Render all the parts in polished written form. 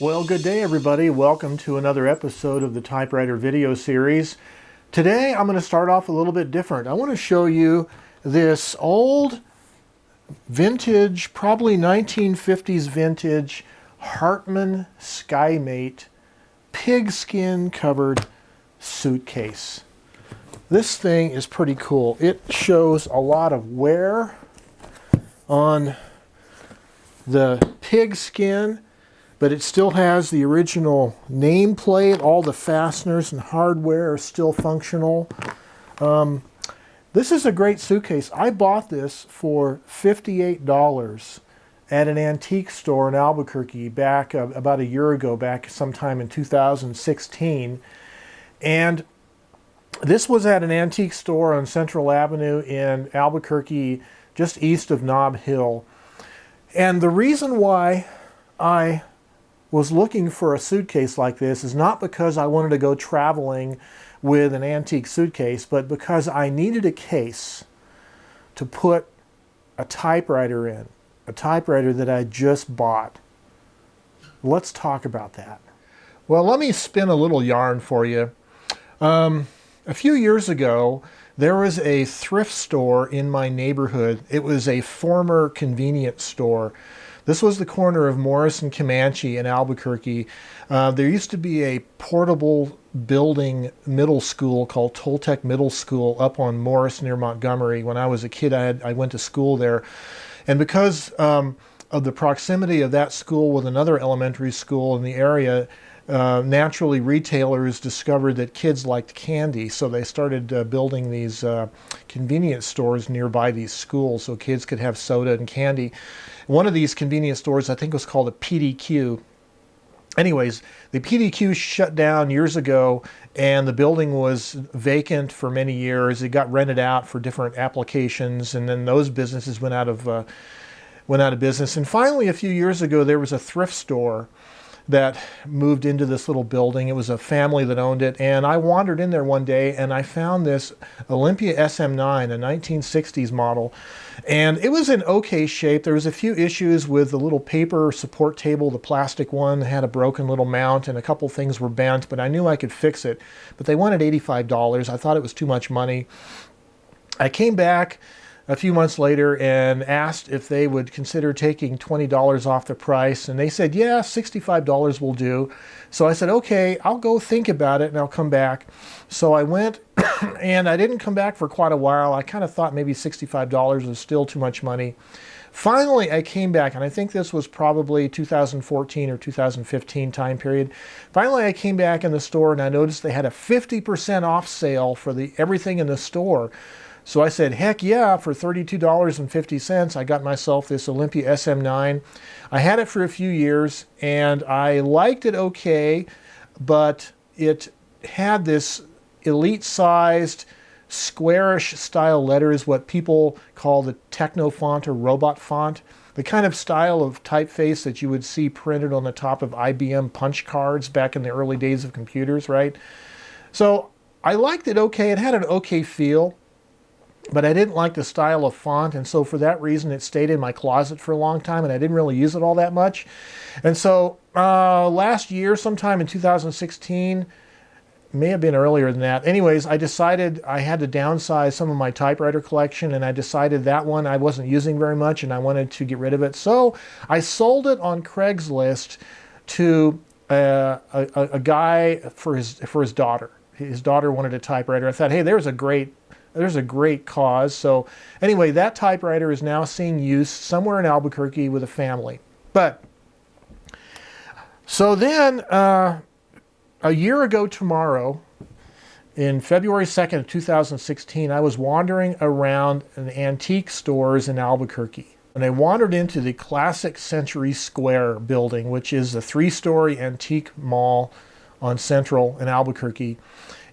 Well, good day everybody. Welcome to another episode of the Typewriter video series. Today I'm going to start off a little bit different. I want to show you this old vintage, probably 1950s vintage Hartman Skymate pigskin covered suitcase. This thing is pretty cool. It shows a lot of wear on the pigskin, but it still has the original nameplate. All the fasteners and hardware are still functional. This is a great suitcase. I bought this for $58 at an antique store in Albuquerque back about a year ago, back sometime in 2016. And this was at an antique store on Central Avenue in Albuquerque, just east of Nob Hill. And the reason why I was looking for a suitcase like this is not because I wanted to go traveling with an antique suitcase, but because I needed a case to put a typewriter in, a typewriter that I just bought. Let's talk about that. Well, let me spin a little yarn for you. A few years ago, there was a thrift store in my neighborhood. It was a former convenience store. This was the corner of Morris and Comanche in Albuquerque. There used to be a portable building middle school called Toltec Middle School up on Morris near Montgomery. When I was a kid, I went to school there. And because of the proximity of that school with another elementary school in the area, naturally retailers discovered that kids liked candy, so they started building these convenience stores nearby these schools so kids could have soda and candy. One of these convenience stores, I think, was called a PDQ. Anyways, the PDQ shut down years ago, and the building was vacant for many years. It got rented out for different applications, and then those businesses went out of business. And finally, a few years ago, there was a thrift store that moved into this little building. It was a family that owned it, and I wandered in there one day and I found this Olympia SM9, a 1960s model, and it was in okay shape. There was a few issues with the little paper support table. The plastic one had a broken little mount and a couple things were bent, but I knew I could fix it. But they wanted $85. I thought it was too much money. I came back a few months later and asked if they would consider taking $20 off the price, and they said, yeah, $65 will do. So I said, okay, I'll go think about it and I'll come back. So I went and I didn't come back for quite a while. I kind of thought maybe $65 was still too much money. Finally, I came back, and I think this was probably 2014 or 2015 time period. Finally, I came back in the store and I noticed they had a 50% off sale for everything in the store. So I said, heck yeah, for $32.50, I got myself this Olympia SM9. I had it for a few years, and I liked it okay, but it had this elite-sized, squarish style letters, what people call the techno font or robot font, the kind of style of typeface that you would see printed on the top of IBM punch cards back in the early days of computers, right? So I liked it okay. It had an okay feel, but I didn't like the style of font, and so for that reason it stayed in my closet for a long time, and I didn't really use it all that much. And so last year, sometime in 2016, may have been earlier than that. Anyways, I decided I had to downsize some of my typewriter collection, and I decided that one I wasn't using very much and I wanted to get rid of it. So I sold it on Craigslist to a guy for his daughter. His daughter wanted a typewriter. I thought, hey, there's a great cause. So anyway, that typewriter is now seeing use somewhere in Albuquerque with a family. But so then a year ago tomorrow, in February 2nd of 2016, I was wandering around an antique stores in Albuquerque. And I wandered into the Classic Century Square building, which is a 3-story antique mall on Central in Albuquerque.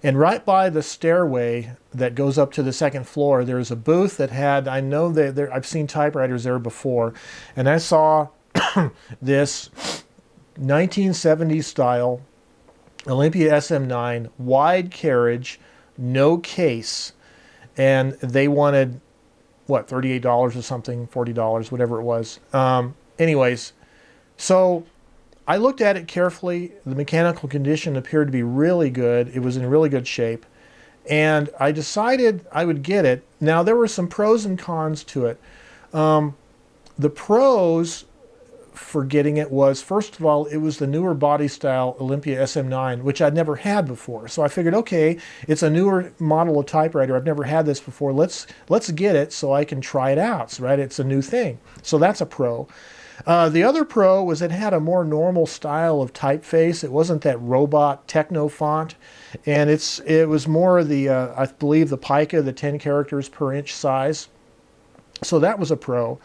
And right by the stairway that goes up to the second floor, there's a booth that had, I know that I've seen typewriters there before, and I saw this 1970s style Olympia SM9, wide carriage, no case, and they wanted, what, $38 or something, $40, whatever it was. Anyways, so I looked at it carefully. The mechanical condition appeared to be really good. It was in really good shape. And I decided I would get it. Now, there were some pros and cons to it. The pros for getting it was, first of all, it was the newer body style Olympia SM9, which I'd never had before. So I figured, okay, it's a newer model of typewriter. I've never had this before. Let's get it so I can try it out, right? It's a new thing. So that's a pro. The other pro was it had a more normal style of typeface. It wasn't that robot techno font. And it was more the, I believe, the pica, the 10 characters per inch size. So that was a pro.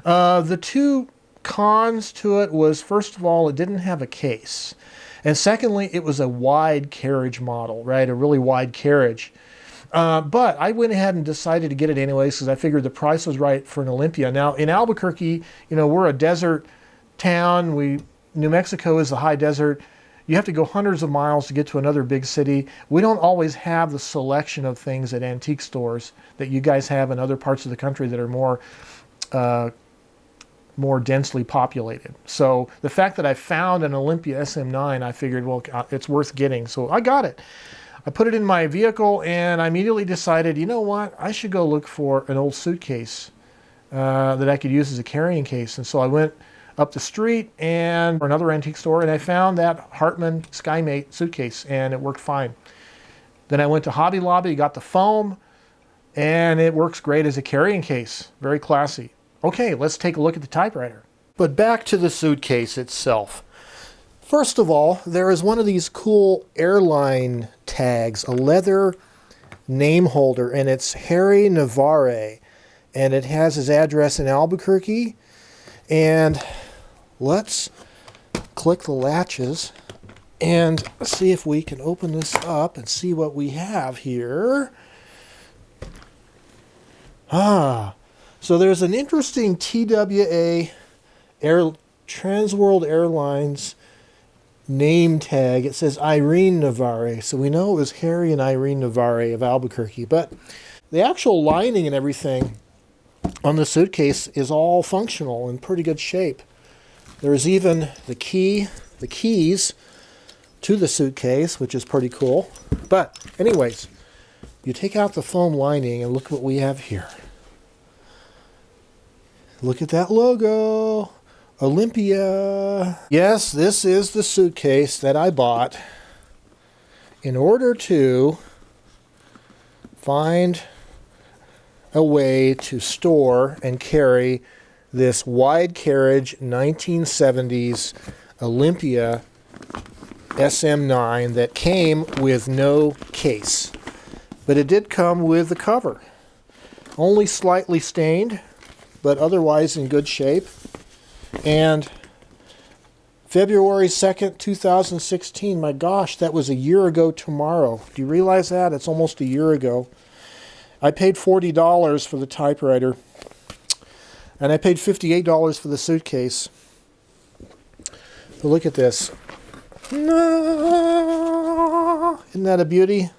The two cons to it was, first of all, it didn't have a case. And secondly, it was a wide carriage model, right? A really wide carriage. But I went ahead and decided to get it anyways because I figured the price was right for an Olympia. Now, in Albuquerque, you know, we're a desert town. New Mexico is a high desert. You have to go hundreds of miles to get to another big city. We don't always have the selection of things at antique stores that you guys have in other parts of the country that are more densely populated. So the fact that I found an Olympia SM9, I figured, well, it's worth getting. So I got it. I put it in my vehicle and I immediately decided, you know what, I should go look for an old suitcase that I could use as a carrying case. And so I went up the street and another antique store and I found that Hartman Skymate suitcase and it worked fine. Then I went to Hobby Lobby, got the foam, and it works great as a carrying case. Very classy. Okay, let's take a look at the typewriter. But back to the suitcase itself. First of all, there is one of these cool airline tags, a leather name holder, and it's Harry Navarre. And it has his address in Albuquerque. And let's click the latches and see if we can open this up and see what we have here. So there's an interesting TWA Transworld Airlines name tag. It says Irene Navarre. So we know it was Harry and Irene Navarre of Albuquerque. But the actual lining and everything on the suitcase is all functional in pretty good shape. There's even the keys to the suitcase, which is pretty cool. But anyways, you take out the foam lining and look what we have here. Look at that logo, Olympia. Yes, this is the suitcase that I bought in order to find a way to store and carry this wide carriage 1970s Olympia SM9 that came with no case. But it did come with the cover. Only slightly stained, but otherwise in good shape. And February 2nd, 2016, my gosh, that was a year ago tomorrow. Do you realize that? It's almost a year ago. I paid $40 for the typewriter, and I paid $58 for the suitcase. But look at this. Isn't that a beauty?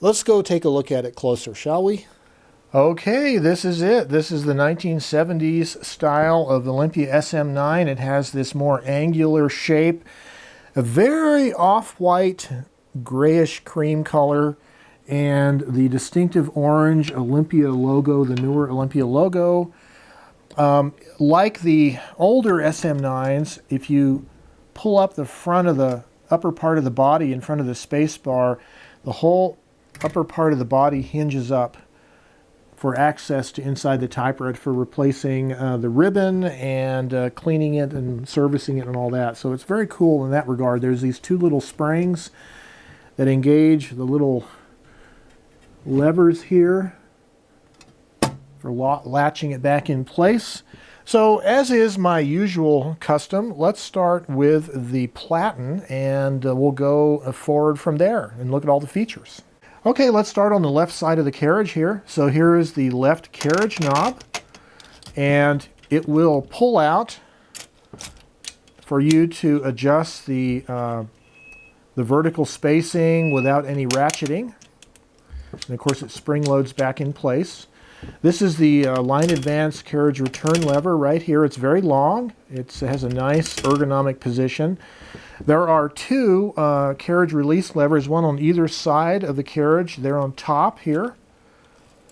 Let's go take a look at it closer, shall we? Okay, this is it. This is the 1970s style of Olympia SM9. It has this more angular shape, a very off-white grayish cream color, and the distinctive orange Olympia logo, the newer Olympia logo. Like the older SM9s, if you pull up the front of the upper part of the body in front of the space bar, the whole upper part of the body hinges up for access to inside the typewriter for replacing the ribbon and cleaning it and servicing it and all that. So it's very cool in that regard. There's these two little springs that engage the little levers here for latching it back in place. So as is my usual custom, let's start with the Platen and we'll go forward from there and look at all the features. Okay, let's start on the left side of the carriage here. So here is the left carriage knob, and it will pull out for you to adjust the vertical spacing without any ratcheting. And of course it spring loads back in place. This is the line advance carriage return lever right here. It's very long. It has a nice ergonomic position. There are two carriage release levers, one on either side of the carriage. They're on top here.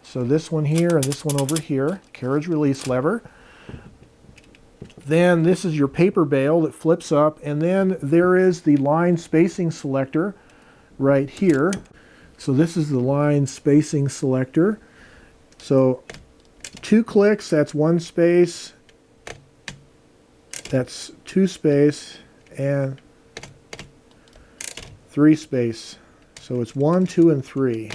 So this one here and this one over here, carriage release lever. Then this is your paper bale that flips up, and then there is the line spacing selector right here. So this is the line spacing selector. So 2 clicks, that's 1 space, that's 2 space, and 3 space. So it's 1, 2, and 3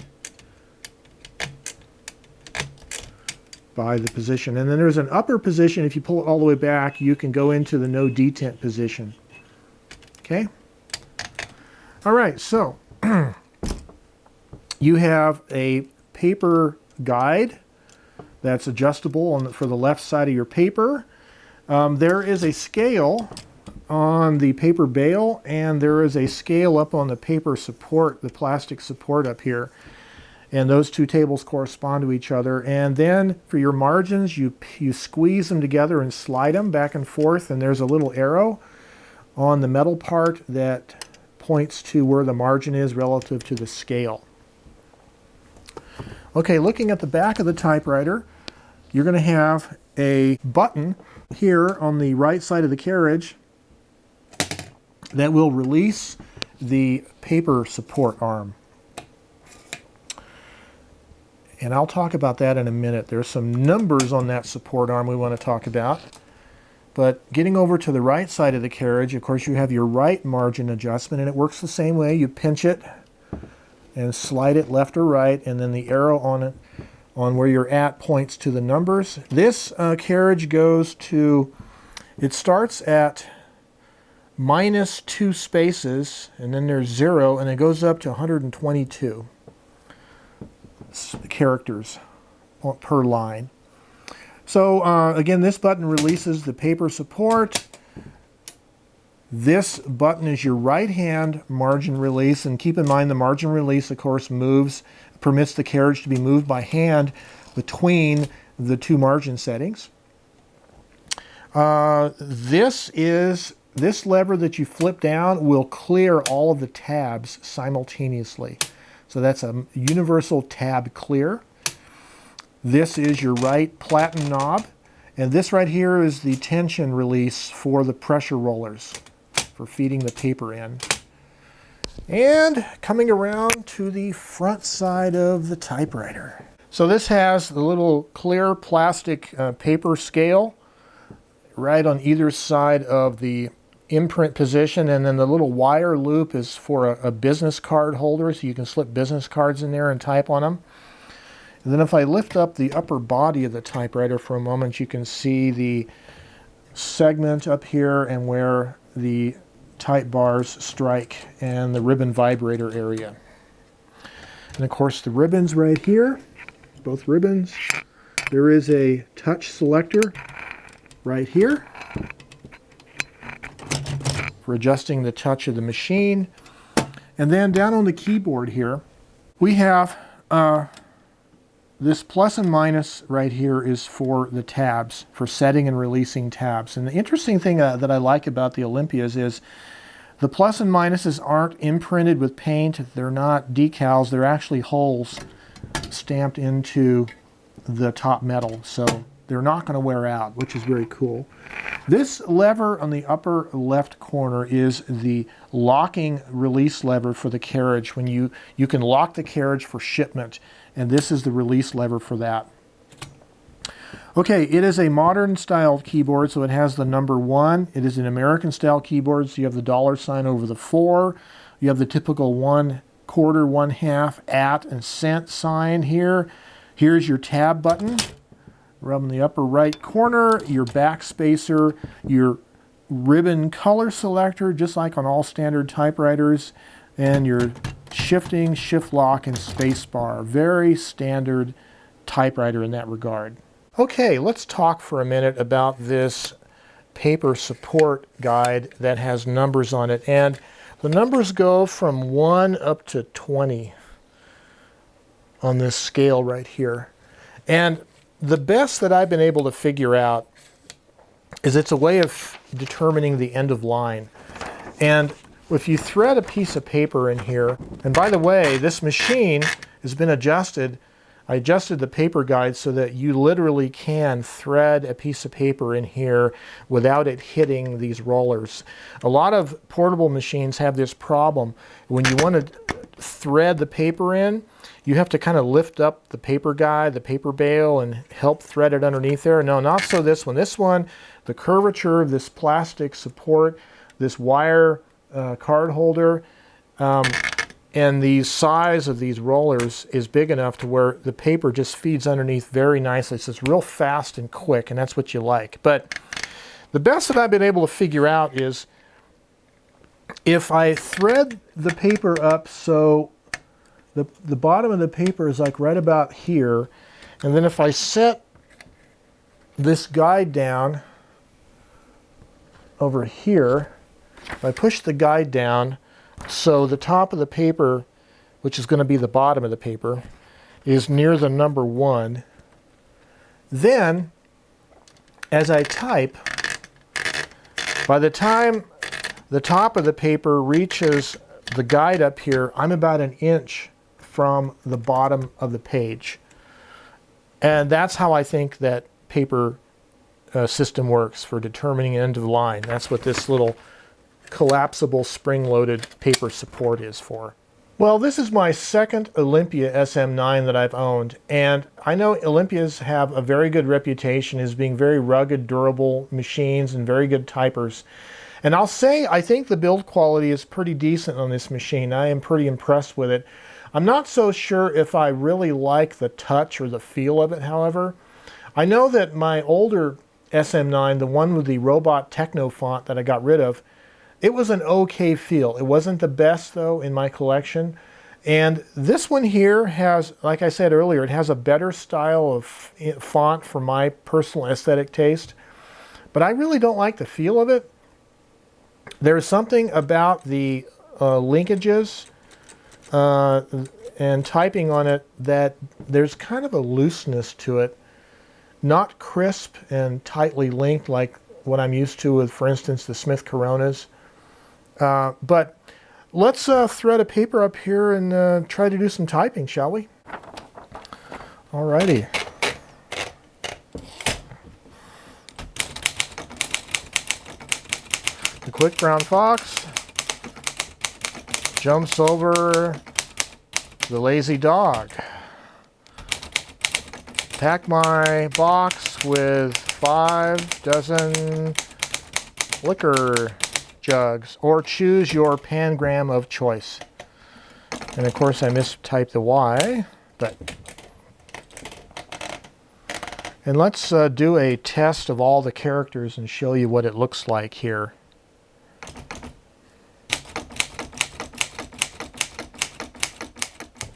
by the position. And then there's an upper position. If you pull it all the way back, you can go into the no detent position. Okay? All right, so you have a paper guide that's adjustable for the left side of your paper. There is a scale on the paper bale, and there is a scale up on the paper support, the plastic support up here. And those two tables correspond to each other. And then for your margins, you squeeze them together and slide them back and forth, and there's a little arrow on the metal part that points to where the margin is relative to the scale. Okay, looking at the back of the typewriter, you're going to have a button here on the right side of the carriage that will release the paper support arm. And I'll talk about that in a minute. There's some numbers on that support arm we want to talk about. But getting over to the right side of the carriage, of course, you have your right margin adjustment, and it works the same way. You pinch it and slide it left or right, and then the arrow on it, on where you're at, points to the numbers. This carriage goes to, it starts at -2 spaces, and then there's 0, and it goes up to 122 characters per line. So again, this button releases the paper support. This button is your right hand margin release, and keep in mind the margin release, of course, permits the carriage to be moved by hand between the two margin settings. This lever that you flip down will clear all of the tabs simultaneously. So that's a universal tab clear. This is your right Platen knob, and this right here is the tension release for the pressure rollers for feeding the paper in. And coming around to the front side of the typewriter. So this has the little clear plastic paper scale right on either side of the imprint position, and then the little wire loop is for a business card holder, so you can slip business cards in there and type on them. And then if I lift up the upper body of the typewriter for a moment, you can see the segment up here and where the type bars strike and the ribbon vibrator area. And of course the ribbons right here, both ribbons. There is a touch selector right here for adjusting the touch of the machine. And then down on the keyboard here, we have this plus and minus right here is for the tabs, for setting and releasing tabs. And the interesting thing that I like about the Olympias is the plus and minuses aren't imprinted with paint. They're not decals. They're actually holes stamped into the top metal. So they're not going to wear out, which is very cool. This lever on the upper left corner is the locking release lever for the carriage. When you can lock the carriage for shipment, and this is the release lever for that. Okay, it is a modern style keyboard, so it has the number 1. It is an American style keyboard, so you have the $sign over the 4. You have the typical 1/4, 1/2, at, and cent sign here. Here's your tab button. Right in the upper right corner, your backspacer, your ribbon color selector, just like on all standard typewriters, and your shifting, shift lock, and space bar. Very standard typewriter in that regard. Okay, let's talk for a minute about this paper support guide that has numbers on it. And the numbers go from 1 up to 20 on this scale right here. And the best that I've been able to figure out is it's a way of determining the end of line. And if you thread a piece of paper in here, and by the way, this machine has been adjusted. I adjusted the paper guide so that you literally can thread a piece of paper in here without it hitting these rollers. A lot of portable machines have this problem. When you want to thread the paper in, you have to kind of lift up the paper guide, the paper bale, and help thread it underneath there. No, not so this one. This one, the curvature of this plastic support, this wire card holder, and the size of these rollers is big enough to where the paper just feeds underneath very nicely. It's just real fast and quick, and that's what you like. But the best that I've been able to figure out is if I thread the paper up so the bottom of the paper is like right about here, and then if I set this guide down over here, if I push the guide down so the top of the paper, which is going to be the bottom of the paper, is near the number 1, then as I type, by the time the top of the paper reaches the guide up here, I'm about an inch from the bottom of the page. And that's how I think that paper system works for determining end of line. That's what this little collapsible spring-loaded paper support is for. Well, this is my second Olympia SM9 that I've owned, and I know Olympias have a very good reputation as being very rugged, durable machines and very good typers. And I'll say I think the build quality is pretty decent on this machine. I am pretty impressed with it. I'm not so sure if I really like the touch or the feel of it, however. I know that my older SM9, the one with the robot techno font that I got rid of, it was an okay feel. It wasn't the best, though, in my collection. And this one here has, like I said earlier, it has a better style of font for my personal aesthetic taste. But I really don't like the feel of it. There's something about the linkages and typing on it that there's kind of a looseness to it. Not crisp and tightly linked like what I'm used to with, for instance, the Smith Coronas. But let's thread a paper up here and try to do some typing, shall we? Alrighty. The quick brown fox jumps over the lazy dog. Pack my box with 5 dozen liquor jugs, or choose your pangram of choice. And of course I mistyped the Y, but... And let's do a test of all the characters and show you what it looks like here.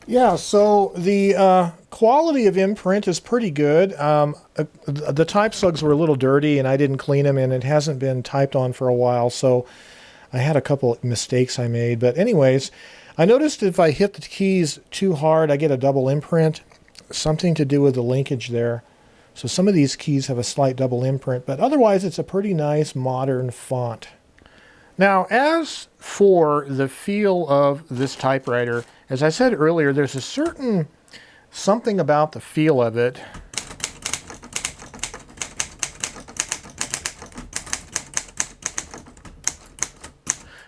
Yeah, so the quality of imprint is pretty good. The type slugs were a little dirty and I didn't clean them, and it hasn't been typed on for a while, so I had a couple of mistakes I made. But anyways, I noticed if I hit the keys too hard, I get a double imprint. Something to do with the linkage there. So some of these keys have a slight double imprint, but otherwise it's a pretty nice modern font. Now, as for the feel of this typewriter, as I said earlier, there's a certain something about the feel of it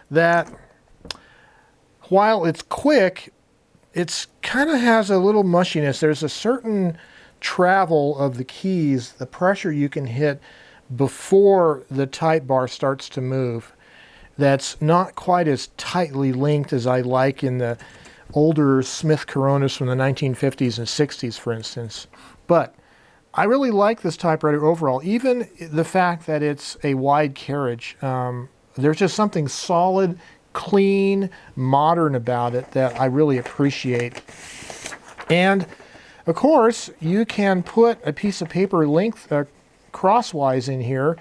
that, while it's quick, it's kind of has a little mushiness. There's a certain travel of the keys, the pressure you can hit before the type bar starts to move, that's not quite as tightly linked as I like in the older Smith Coronas from the 1950s and 60s, for instance. But I really like this typewriter overall, even the fact that it's a wide carriage. There's just something solid, clean, modern about it that I really appreciate. And of course, you can put a piece of paper length crosswise in here.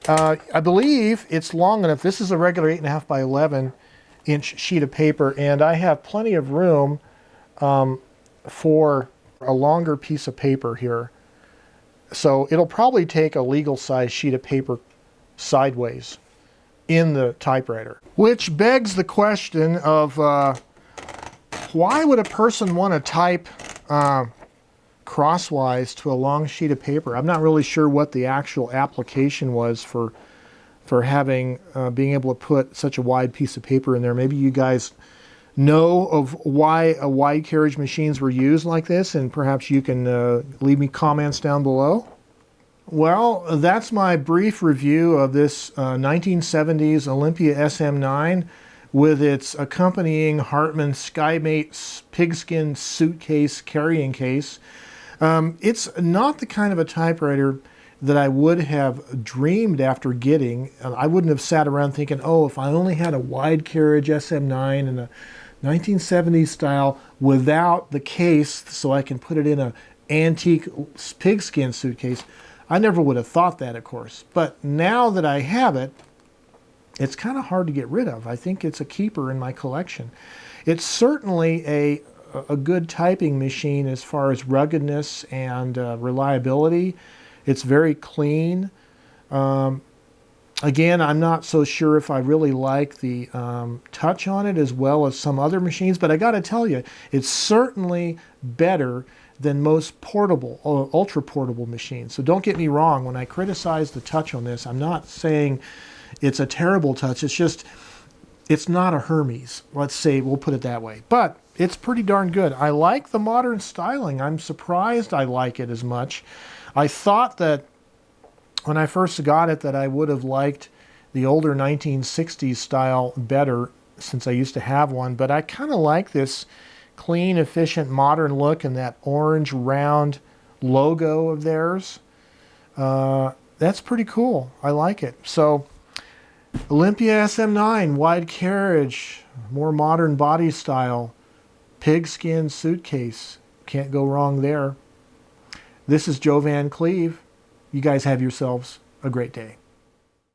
I believe it's long enough. This is a regular 8.5 by 11 inch sheet of paper, and I have plenty of room for a longer piece of paper here. So it'll probably take a legal size sheet of paper sideways in the typewriter. Which begs the question of why would a person want to type crosswise to a long sheet of paper? I'm not really sure what the actual application was for having being able to put such a wide piece of paper in there. Maybe you guys know of why wide carriage machines were used like this, and perhaps you can leave me comments down below. Well, that's my brief review of this 1970s Olympia SM9 with its accompanying Hartman Skymate pigskin suitcase carrying case. It's not the kind of a typewriter that I would have dreamed after getting. I wouldn't have sat around thinking, oh, if I only had a wide carriage SM9 in a 1970s style without the case so I can put it in an antique pigskin suitcase. I never would have thought that, of course. But now that I have it, it's kind of hard to get rid of. I think it's a keeper in my collection. It's certainly a good typing machine as far as ruggedness and reliability. It's very clean. Again, I'm not so sure if I really like the touch on it as well as some other machines, but I got to tell you, it's certainly better than most portable or ultra portable machines. So don't get me wrong, when I criticize the touch on this, I'm not saying it's a terrible touch. It's just, it's not a Hermes. Let's say, we'll put it that way. But it's pretty darn good. I like the modern styling. I'm surprised I like it as much. I thought that when I first got it that I would have liked the older 1960s style better since I used to have one, but I kind of like this clean, efficient, modern look and that orange round logo of theirs. That's pretty cool. I like it. So Olympia SM9, wide carriage, more modern body style, pigskin suitcase. Can't go wrong there. This is Joe Van Cleve. You guys have yourselves a great day.